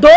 2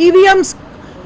EVMs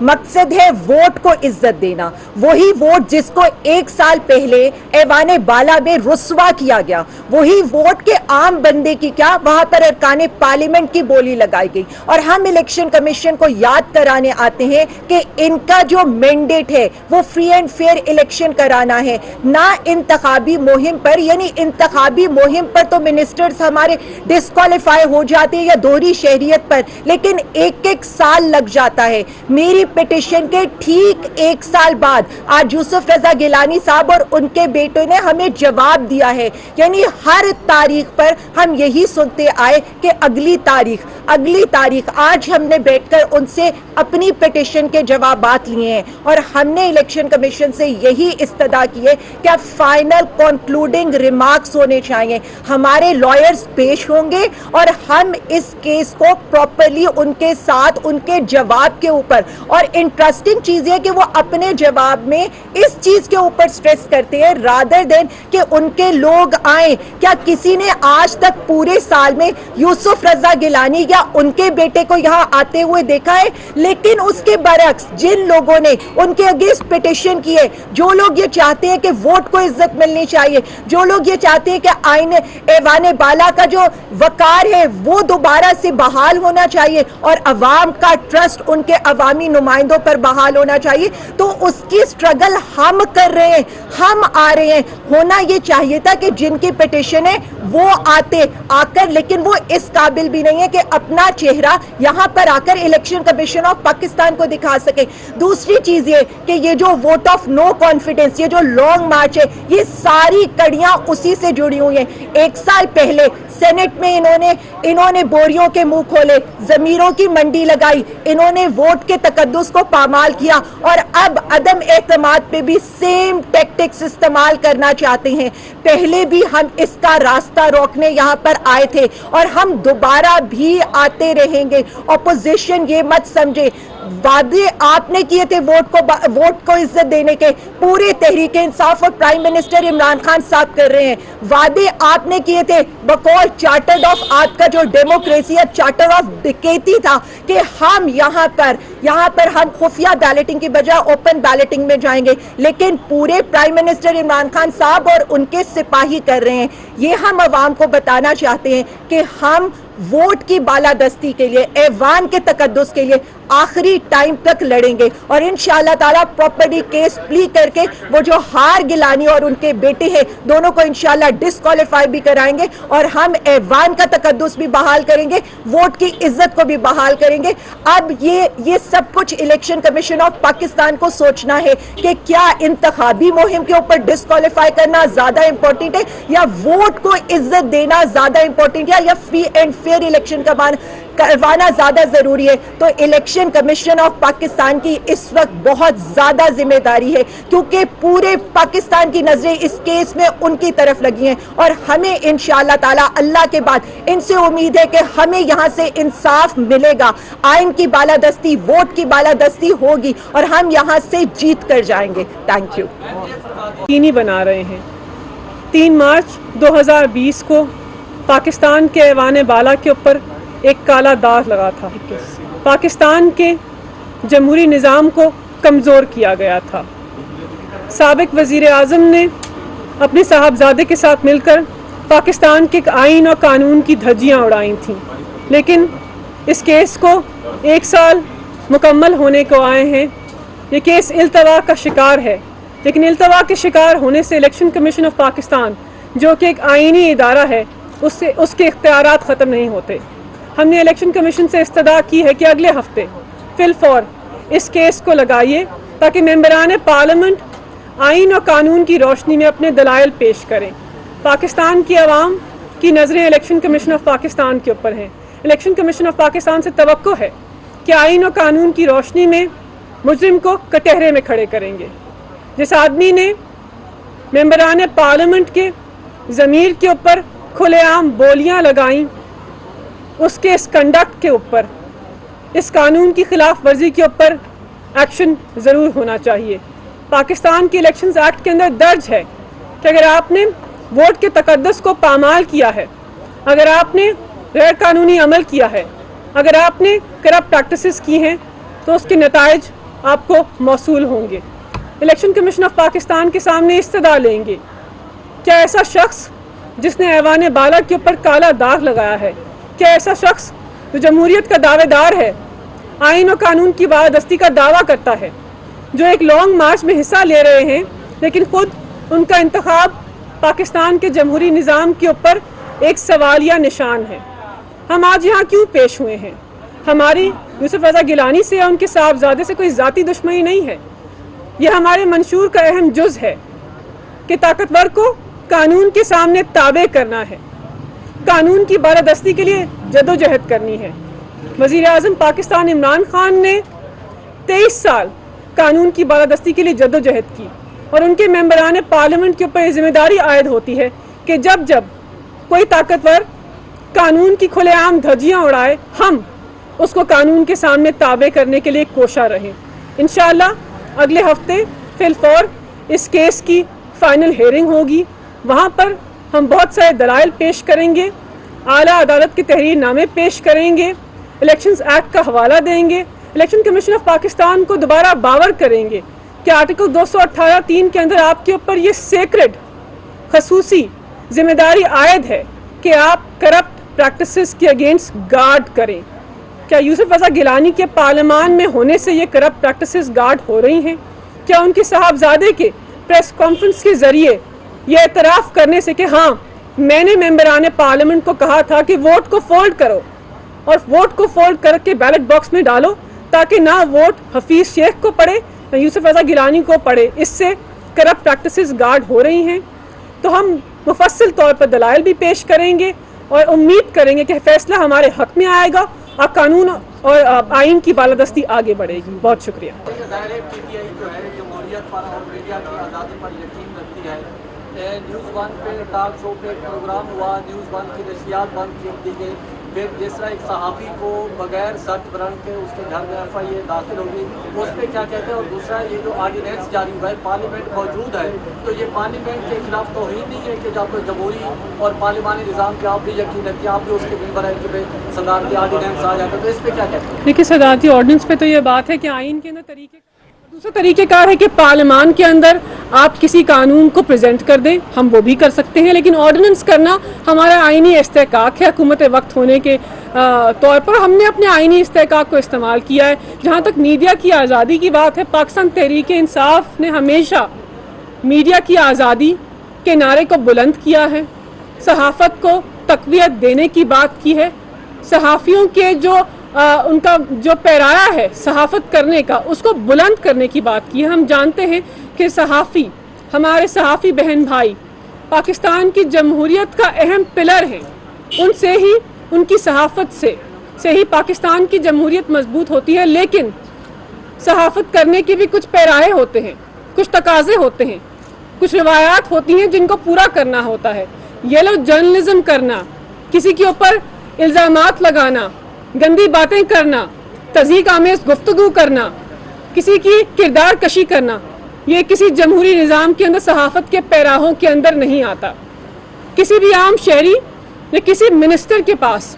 مقصد ہے vote کو عزت دینا. وہی ووٹ جس کو 1 سال پہلے ایوان بالا میں رسوا کیا گیا, وہی ووٹ کے عام بندے کی کیا وہاں پر ارکان پارلیمنٹ کی بولی لگائی گئی. اور ہم الیکشن کمیشن کو یاد کرانے آتے ہیں کہ ان کا جو مینڈیٹ ہے وہ فری اینڈ فیئر الیکشن کرانا ہے, نہ انتخابی مہم پر. یعنی انتخابی مہم پر تو منسٹرز ہمارے ڈسکوالیفائی ہو جاتے ہیں یا دوہری شہریت پر, لیکن 1 سال لگ جاتا ہے. میری پٹیشن کے ٹھیک 1 سال بعد آج یوسف رضا گیلانی صاحب اور ان کے بیٹے نے ہمیں جواب دیا ہے. یعنی ہر تاریخ پر ہم یہی سنتے آئے کہ اگلی تاریخ. آج ہم نے بیٹھ کر ان سے اپنی پٹیشن کے جوابات لیے ہیں اور ہم نے الیکشن کمیشن سے یہی استدعا کی ہے کہ فائنل کنکلوڈنگ ریمارکس ہونے چاہیے. ہمارے لائرز پیش ہوں گے اور ہم اس کیس کو پراپرلی ان کے ساتھ ان کے جواب کے اوپر, اور انٹرسٹنگ چیز ہے کہ وہ اپنے جواب میں اس چیز کے اوپر سٹریس کرتے ہیں رادر دین کہ ان کے لوگ آئیں. کیا کسی نے آج تک پورے سال میں یوسف رضا گیلانی یا ان کے بیٹے کو یہاں آتے ہوئے دیکھا ہے؟ لیکن اس کے برعکس جن لوگوں نے ان کے اگینسٹ پٹیشن کی ہے, جو لوگ یہ چاہتے ہیں کہ ووٹ کو عزت ملنی چاہیے, جو لوگ یہ چاہتے ہیں کہ ایوان بالا کا جو وقار ہے وہ دوبارہ سے بحال ہونا چاہیے اور عوام کا ٹرسٹ ان کے عوامی نمائندوں پر بحال ہونا چاہیے, تو اس کی سٹرگل ہم کر رہے ہیں, ہم آ رہے ہیں. ہونا یہ چاہیے تھا کہ جن کی پٹیشن ہے وہ آ کر, لیکن وہ اس قابل بھی نہیں ہے کہ اپنا چہرہ یہاں پر آ کر الیکشن کمیشن آف پاکستان کو دکھا سکے. دوسری چیز یہ کہ یہ جو ووٹ آف نو کانفیڈنس, یہ جو لانگ مارچ ہے, یہ ساری کڑیاں اسی سے جڑی ہوئی ہیں. 1 سال پہلے سینٹ میں انہوں نے بوریوں کے منہ کھولے, ضمیروں کی منڈی لگائی, انہوں نے ووٹ کے تقدس کو پامال کیا, اور اب عدم اعتماد پہ بھی سیم ٹیکٹکس استعمال کرنا چاہتے ہیں. پہلے بھی ہم اس کا راستہ روکنے یہاں پر آئے تھے اور ہم دوبارہ بھی آتے رہیں گے. اپوزیشن یہ مت سمجھے, وعدے آپ نے کیے تھے ووٹ کو عزت دینے کے, پورے تحریک انصاف اور پرائم منسٹر عمران خان صاحب کر رہے ہیں. وعدے آپ نے کیے تھے بقول چارٹر آف آپ کا جو ڈیموکریسی یا چارٹر آف ڈکیتی تھا کہ ہم یہاں پر ہم خفیہ بیلٹنگ کی بجائے اوپن بیلٹنگ میں جائیں گے, لیکن پورے پرائم منسٹر عمران خان صاحب اور ان کے سپاہی کر رہے ہیں. یہ ہم عوام کو بتانا چاہتے ہیں کہ ہم ووٹ کی بالادستی کے لیے, ایوان کے تقدس کے لیے آخری ٹائم تک لڑیں گے, اور انشاءاللہ تعالیٰ پراپرلی کیس پلی کر کے وہ جو ہار گیلانی اور ان کے بیٹے ہیں دونوں کو انشاءاللہ ڈسکوالیفائی بھی کرائیں گے, اور ہم ایوان کا تقدس بھی بحال کریں گے, ووٹ کی عزت کو بھی بحال کریں گے. اب یہ سب کچھ الیکشن کمیشن آف پاکستان کو سوچنا ہے کہ کیا انتخابی مہم کے اوپر ڈسکوالیفائی کرنا زیادہ امپورٹنٹ ہے یا ووٹ کو عزت دینا زیادہ امپورٹنٹ ہے, یا فری اینڈ فیئر الیکشن کروانا زیادہ ضروری ہے. تو الیکشن کمیشن آف پاکستان کی اس وقت بہت زیادہ ذمہ داری ہے, کیونکہ پورے پاکستان کی نظریں اس کیس میں ان کی طرف لگی ہیں, اور ہمیں انشاءاللہ تعالی اللہ کے بعد ان سے امید ہے کہ ہمیں یہاں سے انصاف ملے گا, آئین کی بالادستی, ووٹ کی بالادستی ہوگی, اور ہم یہاں سے جیت کر جائیں گے. Thank you. یقینی بنا رہے ہیں 3 مارچ 2020 کو پاکستان کے ایوان بالا کے اوپر ایک کالا داغ لگا تھا, پاکستان کے جمہوری نظام کو کمزور کیا گیا تھا. سابق وزیر اعظم نے اپنے صاحبزادے کے ساتھ مل کر پاکستان کے آئین اور قانون کی دھجیاں اڑائی تھیں, لیکن اس کیس کو 1 سال مکمل ہونے کو آئے ہیں. یہ کیس التوا کا شکار ہے, لیکن التوا کے شکار ہونے سے الیکشن کمیشن آف پاکستان جو کہ ایک آئینی ادارہ ہے اس کے اختیارات ختم نہیں ہوتے. ہم نے الیکشن کمیشن سے استدعا کی ہے کہ اگلے ہفتے فی الفور اس کیس کو لگائیے تاکہ ممبران پارلیمنٹ آئین اور قانون کی روشنی میں اپنے دلائل پیش کریں. پاکستان کی عوام کی نظریں الیکشن کمیشن آف پاکستان کے اوپر ہیں. الیکشن کمیشن آف پاکستان سے توقع ہے کہ آئین اور قانون کی روشنی میں مجرم کو کٹہرے میں کھڑے کریں گے. جس آدمی نے ممبران پارلیمنٹ کے ضمیر کے اوپر کھلے عام بولیاں لگائیں, اس کے اس کنڈکٹ کے اوپر, اس قانون کی خلاف ورزی کے اوپر ایکشن ضرور ہونا چاہیے. پاکستان کے الیکشنز ایکٹ کے اندر درج ہے کہ اگر آپ نے ووٹ کے تقدس کو پامال کیا ہے, اگر آپ نے غیر قانونی عمل کیا ہے, اگر آپ نے کرپٹ پریکٹسز کی ہیں, تو اس کے نتائج آپ کو موصول ہوں گے. الیکشن کمیشن آف پاکستان کے سامنے استدعا لیں گے. کیا ایسا شخص جس نے ایوان بالا کے اوپر کالا داغ لگایا ہے، کیا ایسا شخص جو جمہوریت کا دعوے دار ہے، آئین و قانون کی بالادستی کا دعویٰ کرتا ہے، جو ایک لانگ مارچ میں حصہ لے رہے ہیں لیکن خود ان کا انتخاب پاکستان کے جمہوری نظام کے اوپر ایک سوالیہ نشان ہے. ہم آج یہاں کیوں پیش ہوئے ہیں؟ ہماری یوسف رضا گیلانی سے یا ان کے صاحبزادے سے کوئی ذاتی دشمنی نہیں ہے. یہ ہمارے منشور کا اہم جز ہے کہ طاقتور کو قانون کے سامنے تابع کرنا ہے، قانون کی بالادستی کے لیے جدوجہد کرنی ہے. وزیر اعظم پاکستان عمران خان نے 23 سال قانون کی بالادستی کے لیے جدوجہد کی، اور ان کے ممبران پارلیمنٹ کے اوپر یہ ذمہ داری عائد ہوتی ہے کہ جب جب کوئی طاقتور قانون کی کھلے عام دھجیاں اڑائے، ہم اس کو قانون کے سامنے تابع کرنے کے لیے کوشاں رہیں. انشاءاللہ اگلے ہفتے فی الفور اس کیس کی فائنل ہیئرنگ ہوگی. وہاں پر ہم بہت سارے دلائل پیش کریں گے، اعلیٰ عدالت کے تحریر نامے پیش کریں گے، الیکشنز ایکٹ کا حوالہ دیں گے، الیکشن کمیشن آف پاکستان کو دوبارہ باور کریں گے کہ آرٹیکل 218(3) کے اندر آپ کے اوپر یہ سیکرڈ خصوصی ذمہ داری عائد ہے کہ آپ کرپٹ پریکٹسز کے اگینسٹ گارڈ کریں. کیا یوسف رضا گیلانی کے پارلیمان میں ہونے سے یہ کرپٹ پریکٹسز گارڈ ہو رہی ہیں؟ کیا ان کے صاحبزادے کے پریس کانفرنس کے ذریعے یہ اعتراف کرنے سے کہ ہاں میں نے ممبران پارلیمنٹ کو کہا تھا کہ ووٹ کو فولڈ کرو اور ووٹ کو فولڈ کر کے بیلٹ باکس میں ڈالو تاکہ نہ ووٹ حفیظ شیخ کو پڑے نہ یوسف رضا گیلانی کو پڑے، اس سے کرپٹ پریکٹسز گارڈ ہو رہی ہیں؟ تو ہم مفصل طور پر دلائل بھی پیش کریں گے اور امید کریں گے کہ فیصلہ ہمارے حق میں آئے گا اور قانون اور آئین کی بالادستی آگے بڑھے گی. بہت شکریہ. نیوز ون پہ ٹاک شو پہ پروگرام ہوا، نیوز ون کی نشریات بند کر دی گئی، پھر جس طرح ایک صحافی کو بغیر سرچ وارنٹ کے اس کے گھر میں FIA داخل ہوگی، اس پہ کیا کہتے ہیں؟ اور دوسرا یہ جو آرڈیننس جاری ہوا ہے، پارلیمنٹ موجود ہے، تو یہ پارلیمنٹ کے خلاف توہین نہیں ہے کہ جب جمہوری اور پارلیمانی نظام پہ آپ بھی یقین رکھتے ہیں، آپ بھی اس کے ممبر ہیں کہ صدارتی آرڈیننس آ جاتا ہے، تو اس پہ کیا کہتے ہیں؟ دیکھیے صدارتی آرڈیننس پہ تو یہ بات ہے کہ آئین کے اندر دوسرا طریقہ کار ہے کہ پارلیمان کے اندر آپ کسی قانون کو پریزنٹ کر دیں، ہم وہ بھی کر سکتے ہیں، لیکن آرڈیننس کرنا ہمارا آئینی استحقاق ہے حکومت وقت ہونے کے طور پر. ہم نے اپنے آئینی استحقاق کو استعمال کیا ہے. جہاں تک میڈیا کی آزادی کی بات ہے، پاکستان تحریک انصاف نے ہمیشہ میڈیا کی آزادی کے نعرے کو بلند کیا ہے، صحافت کو تقویت دینے کی بات کی ہے، صحافیوں کے ان کا جو پیرایا ہے صحافت کرنے کا اس کو بلند کرنے کی بات کی ہے. ہم جانتے ہیں کہ صحافی، ہمارے صحافی بہن بھائی پاکستان کی جمہوریت کا اہم پلر ہیں. ان سے ہی، ان کی صحافت سے ہی پاکستان کی جمہوریت مضبوط ہوتی ہے. لیکن صحافت کرنے کے بھی کچھ پیرائے ہوتے ہیں، کچھ تقاضے ہوتے ہیں، کچھ روایات ہوتی ہیں جن کو پورا کرنا ہوتا ہے. یلو جرنلزم کرنا، کسی کے اوپر الزامات لگانا، گندی باتیں کرنا، تضحیک آمیز گفتگو کرنا، کسی کی کردار کشی کرنا، یہ کسی جمہوری نظام کے اندر صحافت کے پیراہوں کے اندر نہیں آتا. کسی بھی عام شہری یا کسی منسٹر کے پاس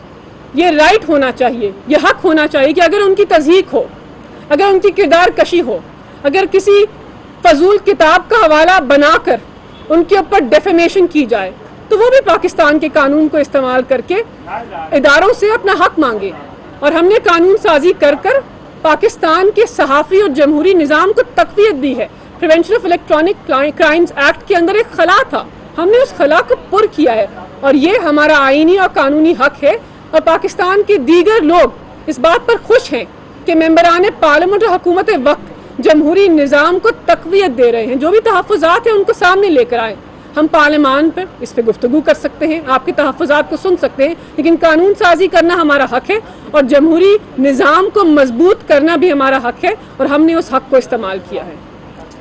یہ رائٹ ہونا چاہیے، یہ حق ہونا چاہیے کہ اگر ان کی تضحیک ہو، اگر ان کی کردار کشی ہو، اگر کسی فضول کتاب کا حوالہ بنا کر ان کے اوپر ڈیفیمیشن کی جائے تو وہ بھی پاکستان کے قانون کو استعمال کر کے اداروں سے اپنا حق مانگے. اور ہم نے قانون سازی کر پاکستان کے صحافی اور جمہوری نظام کو تقویت دی ہے. Prevention of electronic crimes act کے اندر ایک خلا تھا، ہم نے اس خلا کو پر کیا ہے اور یہ ہمارا آئینی اور قانونی حق ہے. اور پاکستان کے دیگر لوگ اس بات پر خوش ہیں کہ ممبران پارلیمنٹ اور حکومت وقت جمہوری نظام کو تقویت دے رہے ہیں. جو بھی تحفظات ہیں ان کو سامنے لے کر آئیں. ہم پارلیمان پر اس پہ گفتگو کر سکتے ہیں، آپ کے تحفظات کو سن سکتے ہیں، لیکن قانون سازی کرنا ہمارا حق ہے اور جمہوری نظام کو مضبوط کرنا بھی ہمارا حق ہے اور ہم نے اس حق کو استعمال کیا ہے.